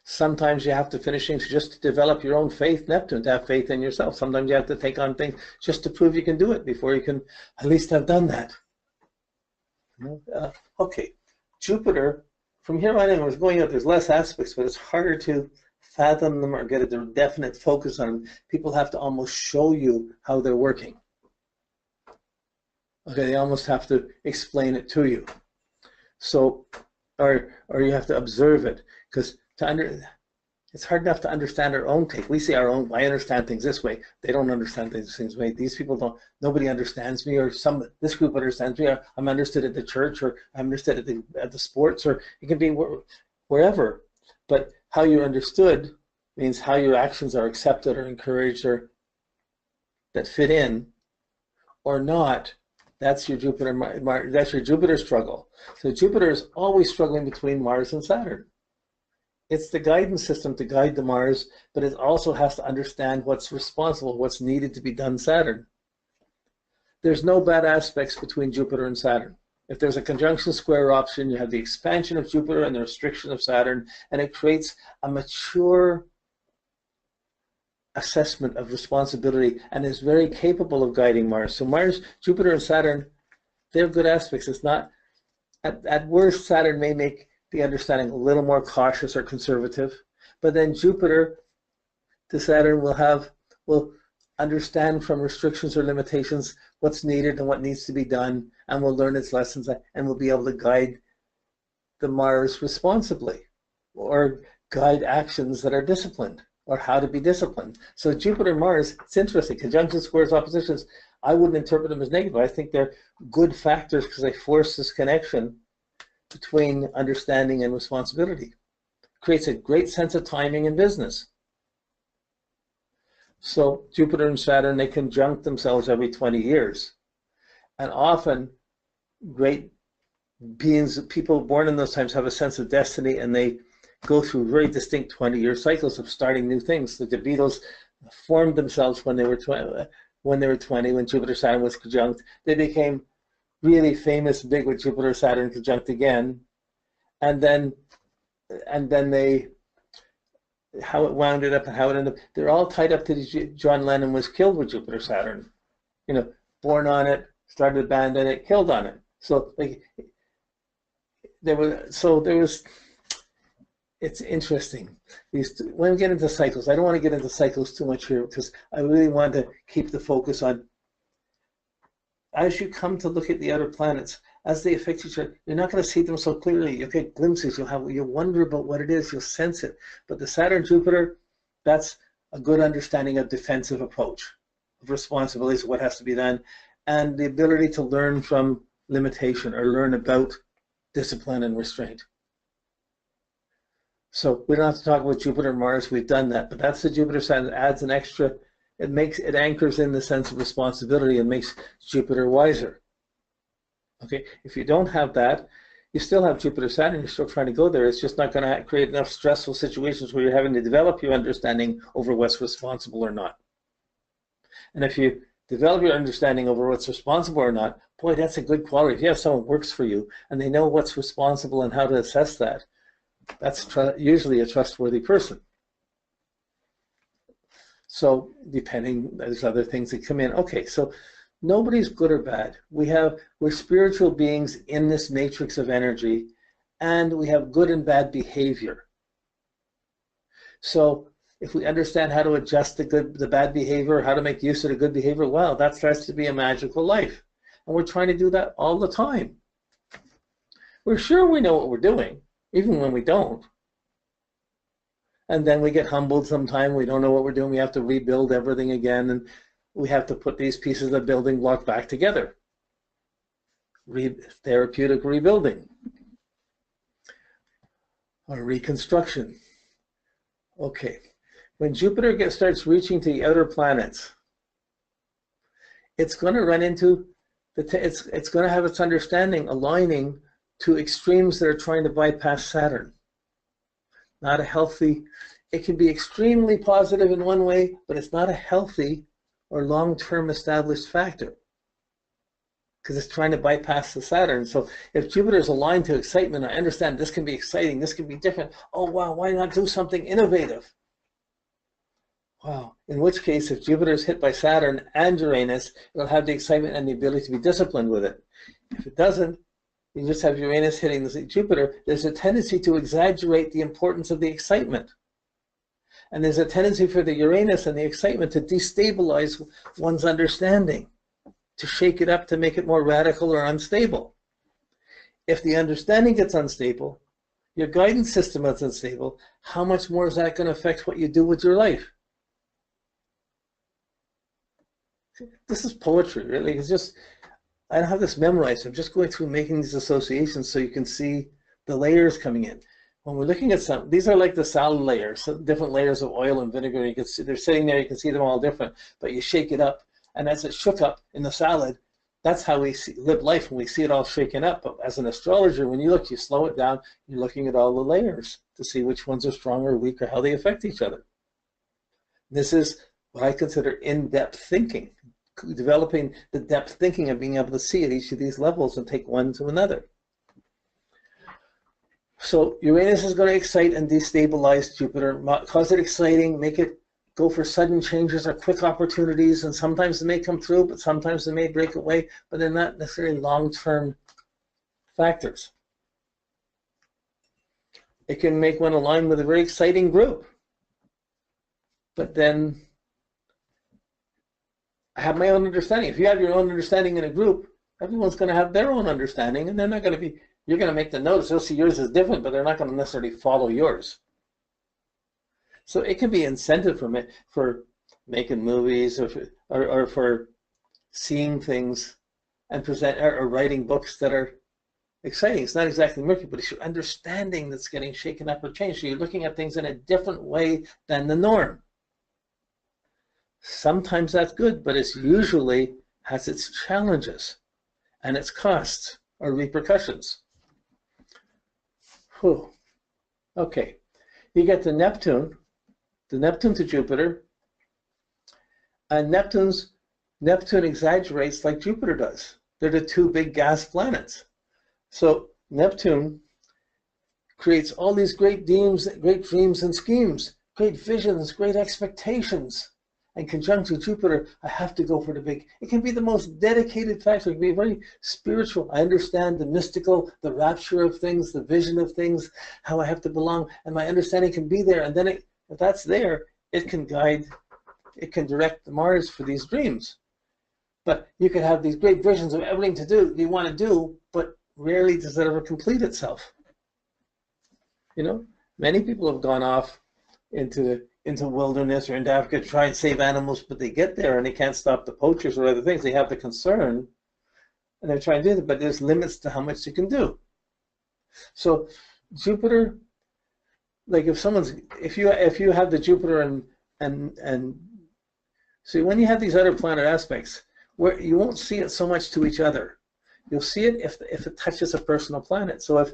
Sometimes you have to finish things just to develop your own faith, Neptune, to have faith in yourself. Sometimes you have to take on things just to prove you can do it before you can at least have done that. Okay, Jupiter, from here on in, was going out, there's less aspects, but it's harder to fathom them or get a definite focus on them. People have to almost show you how they're working. Okay, they almost have to explain it to you. So, or you have to observe it, because it's hard enough to understand our own take. We see our own, I understand things this way. They don't understand things this way. These people don't, nobody understands me, or this group understands me. I'm understood at the church, or I'm understood at the sports, or it can be wherever. But how you're understood means how your actions are accepted or encouraged or that fit in or not. That's your Jupiter, that's your Jupiter struggle. So Jupiter is always struggling between Mars and Saturn. It's the guidance system to guide the Mars, but it also has to understand what's responsible, what's needed to be done Saturn. There's no bad aspects between Jupiter and Saturn. If there's a conjunction square option, you have the expansion of Jupiter and the restriction of Saturn, and it creates a mature assessment of responsibility and is very capable of guiding Mars. So Mars, Jupiter, and Saturn, they're good aspects. It's not, at worst, Saturn may make the understanding a little more cautious or conservative, but then Jupiter to Saturn will understand from restrictions or limitations what's needed and what needs to be done, and will learn its lessons and will be able to guide the Mars responsibly or guide actions that are disciplined or how to be disciplined. So Jupiter, Mars, it's interesting. Conjunctions, squares, oppositions, I wouldn't interpret them as negative. I think they're good factors because they force this connection between understanding and responsibility. Creates a great sense of timing in business. So Jupiter and Saturn, they conjunct themselves every 20 years. And often great beings, people born in those times have a sense of destiny, and they go through very distinct 20-year cycles of starting new things. Like the Beatles formed themselves when they were 20, when Jupiter Saturn was conjunct. They became really famous, big with Jupiter Saturn conjunct again, and then they, how it wound up and how it ended up, they're all tied up to John Lennon was killed with Jupiter Saturn, you know, born on it, started a band in it, killed on it. So like there was it's interesting. When we get into cycles, I don't want to get into cycles too much here because I really want to keep the focus on, as you come to look at the outer planets, as they affect each other, you're not going to see them so clearly. You'll get glimpses, you'll wonder about what it is, you'll sense it. But the Saturn, Jupiter, that's a good understanding of defensive approach, of responsibilities, what has to be done, and the ability to learn from limitation or learn about discipline and restraint. So we don't have to talk about Jupiter and Mars, we've done that, but that's the Jupiter side that adds an extra. It anchors in the sense of responsibility and makes Jupiter wiser. Okay, if you don't have that, you still have Jupiter Saturn, you're still trying to go there. It's just not going to create enough stressful situations where you're having to develop your understanding over what's responsible or not. And if you develop your understanding over what's responsible or not, boy, that's a good quality. If you have someone who works for you and they know what's responsible and how to assess that, that's usually a trustworthy person. So depending, there's other things that come in. Okay, so nobody's good or bad. We're spiritual beings in this matrix of energy, and we have good and bad behavior. So if we understand how to adjust the bad behavior, how to make use of the good behavior, well, that starts to be a magical life. And we're trying to do that all the time. We're sure we know what we're doing, even when we don't. And then we get humbled sometime. We don't know what we're doing. We have to rebuild everything again, and we have to put these pieces of the building block back together. Therapeutic rebuilding or reconstruction. Okay, when Jupiter starts reaching to the outer planets, it's going to run into it's going to have its understanding aligning to extremes that are trying to bypass Saturn. Not a healthy, it can be extremely positive in one way, but it's not a healthy or long-term established factor. because it's trying to bypass the Saturn. So if Jupiter is aligned to excitement, I understand this can be exciting, this can be different. Oh, wow, why not do something innovative? Wow. In which case, if Jupiter is hit by Saturn and Uranus, it'll have the excitement and the ability to be disciplined with it. If it doesn't, you just have Uranus hitting Jupiter, there's a tendency to exaggerate the importance of the excitement. And there's a tendency for the Uranus and the excitement to destabilize one's understanding, to shake it up, to make it more radical or unstable. If the understanding gets unstable, your guidance system is unstable, how much more is that going to affect what you do with your life? This is poetry, really. It's just, I don't have this memorized. I'm just going through making these associations so you can see the layers coming in. When we're looking at some, these are like the salad layers, so different layers of oil and vinegar. You can see they're sitting there. You can see them all different, but you shake it up, and as it shook up in the salad, that's how we live life, when we see it all shaken up. But as an astrologer, when you look, you slow it down. You're looking at all the layers to see which ones are strong or weak or how they affect each other. This is what I consider in-depth thinking, developing the depth thinking and being able to see at each of these levels and take one to another. So Uranus is going to excite and destabilize Jupiter, cause it exciting, make it go for sudden changes or quick opportunities, and sometimes they may come through, but sometimes they may break away, but they're not necessarily long-term factors. It can make one align with a very exciting group, but then I have my own understanding. If you have your own understanding in a group, everyone's going to have their own understanding, and they're not going to be, you're going to make the notice, they'll see yours is different, but they're not going to necessarily follow yours. So it can be incentive for making movies or for seeing things and or writing books that are exciting. It's not exactly Mercury, but it's your understanding that's getting shaken up or changed. So you're looking at things in a different way than the norm. Sometimes that's good, but it usually has its challenges and its costs or repercussions. Whew. Okay, you get the Neptune to Jupiter, and Neptune exaggerates like Jupiter does. They're the two big gas planets. So Neptune creates all these great dreams and schemes, great visions, great expectations. And conjunct with Jupiter, I have to go for the big. It can be the most dedicated factor. It can be very spiritual. I understand the mystical, the rapture of things, the vision of things, how I have to belong, and my understanding can be there. And then if that's there, it can guide, it can direct the Mars for these dreams. But you can have these great visions of everything to do you want to do, but rarely does that ever complete itself. You know, many people have gone off into wilderness or into Africa to try and save animals, but they get there and they can't stop the poachers or other things. They have the concern and they're trying to do it, but there's limits to how much you can do. So Jupiter, like if you have the Jupiter and see, when you have these other planet aspects, where you won't see it so much to each other. You'll see it if it touches a personal planet. So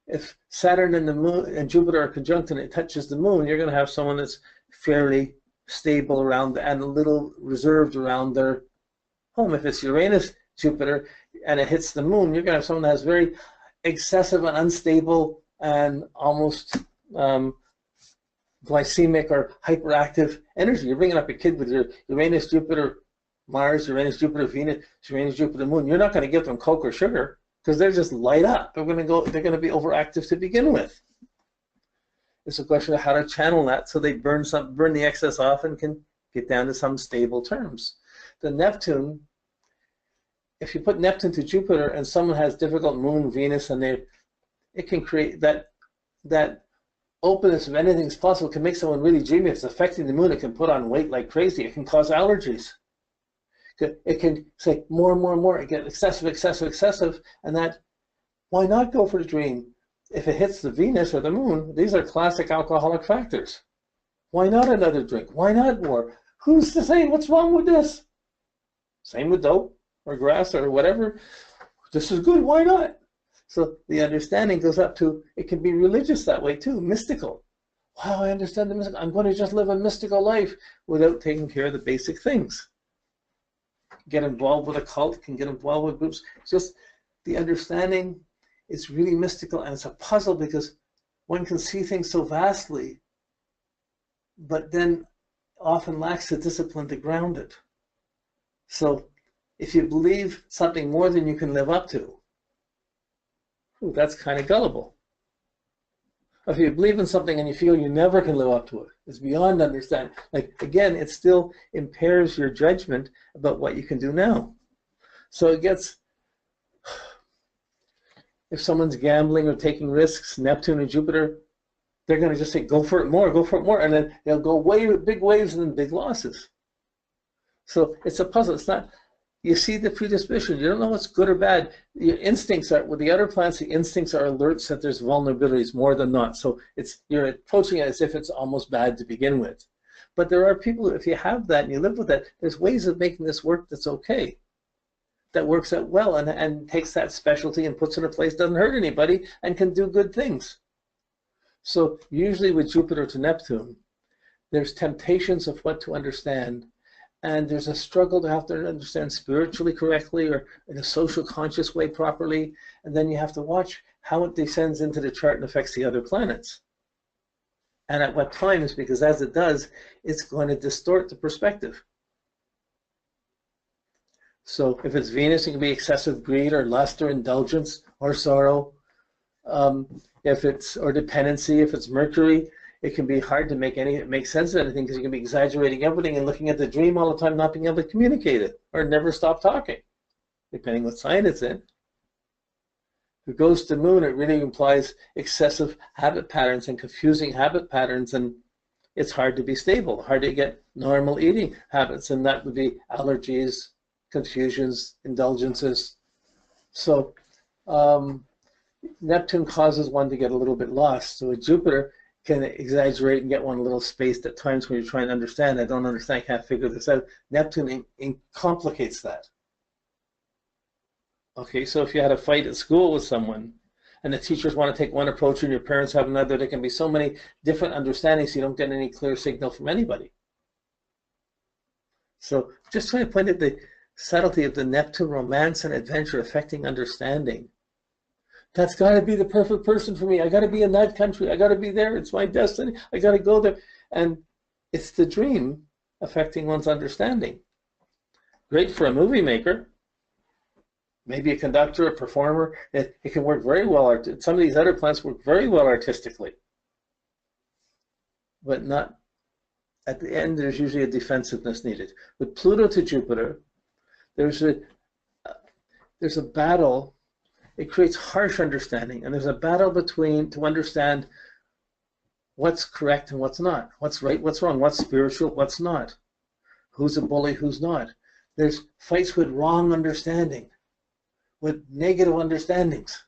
if Saturn and the Moon and Jupiter are conjunct and it touches the Moon, you're going to have someone that's fairly stable around and a little reserved around their home. If it's Uranus, Jupiter, and it hits the Moon, you're going to have someone that has very excessive and unstable and almost glycemic or hyperactive energy. You're bringing up a kid with your Uranus, Jupiter, Mars, Uranus, Jupiter, Venus, Uranus, Jupiter, Moon. You're not going to give them Coke or sugar, because they're just light up. They're going to be overactive to begin with. It's a question of how to channel that so they burn the excess off and can get down to some stable terms. The Neptune, if you put Neptune to Jupiter and someone has difficult Moon, Venus, and it can create that openness of anything's possible, can make someone really dreamy. If it's affecting the Moon, it can put on weight like crazy. It can cause allergies. It can say more and more and more. It gets excessive, and that, why not go for the dream? If it hits the Venus or the Moon, these are classic alcoholic factors. Why not another drink? Why not more? Who's to say what's wrong with this? Same with dope or grass or whatever. This is good, why not? So the understanding goes up to, it can be religious that way too, mystical. Wow, I understand the mystical. I'm going to just live a mystical life without taking care of the basic things. get involved with a cult, can get involved with groups. Just the understanding is really mystical, and it's a puzzle because one can see things so vastly, but then often lacks the discipline to ground it. So if you believe something more than you can live up to, that's kind of gullible. If you believe in something and you feel you never can live up to it, it's beyond understanding. Like, again, it still impairs your judgment about what you can do now. So it gets, if someone's gambling or taking risks, Neptune and Jupiter, they're going to just say, go for it more, and then they'll go big waves and then big losses. So it's a puzzle. It's not, you see the predisposition. You don't know what's good or bad. Your instincts are, with the other planets, the instincts are alerts that there's vulnerabilities more than not. So you're approaching it as if it's almost bad to begin with. But there are people, if you have that and you live with that, there's ways of making this work that's okay, that works out well and takes that specialty and puts it in a place, doesn't hurt anybody, and can do good things. So usually with Jupiter to Neptune, there's temptations of what to understand, and there's a struggle to have to understand spiritually correctly or in a social conscious way properly, and then you have to watch how it descends into the chart and affects the other planets. And at what times, because as it does, it's going to distort the perspective. So if it's Venus, it can be excessive greed or lust or indulgence or sorrow. Or dependency. If it's Mercury, it can be hard to make sense of anything because you can be exaggerating everything and looking at the dream all the time, not being able to communicate it or never stop talking, depending what sign it's in. If it goes to Moon, it really implies excessive habit patterns and confusing habit patterns, and it's hard to be stable, hard to get normal eating habits, and that would be allergies, confusions, indulgences. So Neptune causes one to get a little bit lost. So with Jupiter, can exaggerate and get one a little spaced at times when you're trying to understand. I don't understand, I can't figure this out. Neptune complicates that. Okay, so if you had a fight at school with someone and the teachers want to take one approach and your parents have another, there can be so many different understandings, you don't get any clear signal from anybody. So just trying to point out the subtlety of the Neptune romance and adventure affecting understanding. That's got to be the perfect person for me. I got to be in that country. I got to be there. It's my destiny. I got to go there. And it's the dream affecting one's understanding. Great for a movie maker, maybe a conductor, a performer. It can work very well. Some of these other planets work very well artistically. But not, at the end, there's usually a defensiveness needed. With Pluto to Jupiter, there's a battle. It creates harsh understanding, and there's a battle to understand what's correct and what's not, what's right, what's wrong, what's spiritual, what's not, who's a bully, who's not. There's fights with wrong understanding, with negative understandings,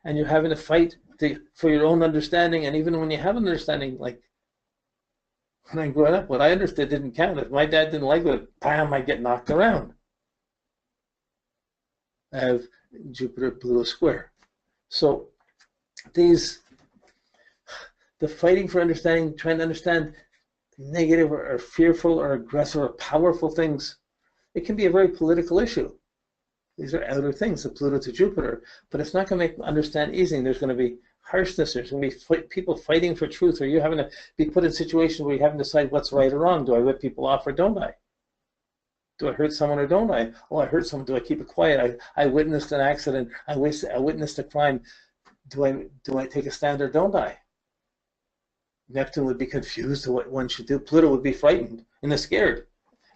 and you're having to fight for your own understanding. And even when you have an understanding, like when I grew up, what I understood didn't count. If my dad didn't like it, bam, I'd get knocked around. I have Jupiter-Pluto square. So the fighting for understanding, trying to understand negative or fearful or aggressive or powerful things, it can be a very political issue. These are outer things, the Pluto to Jupiter, but it's not going to make understand easy. There's going to be harshness. There's going to be people fighting for truth, or you're having to be put in situations where you have to decide what's right or wrong. Do I rip people off or don't I? Do I hurt someone or don't I? Oh, I hurt someone. Do I keep it quiet? I witnessed an accident. I witnessed a crime. Do I take a stand or don't I? Neptune would be confused to what one should do. Pluto would be frightened and scared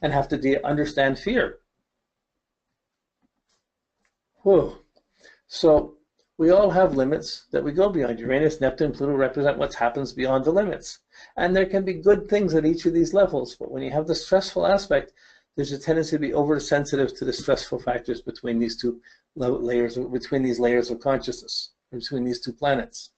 and have to understand fear. Whoa. So we all have limits that we go beyond. Uranus, Neptune, Pluto represent what happens beyond the limits. And there can be good things at each of these levels, but when you have the stressful aspect, there's a tendency to be oversensitive to the stressful factors between these two layers, between these layers of consciousness, between these two planets.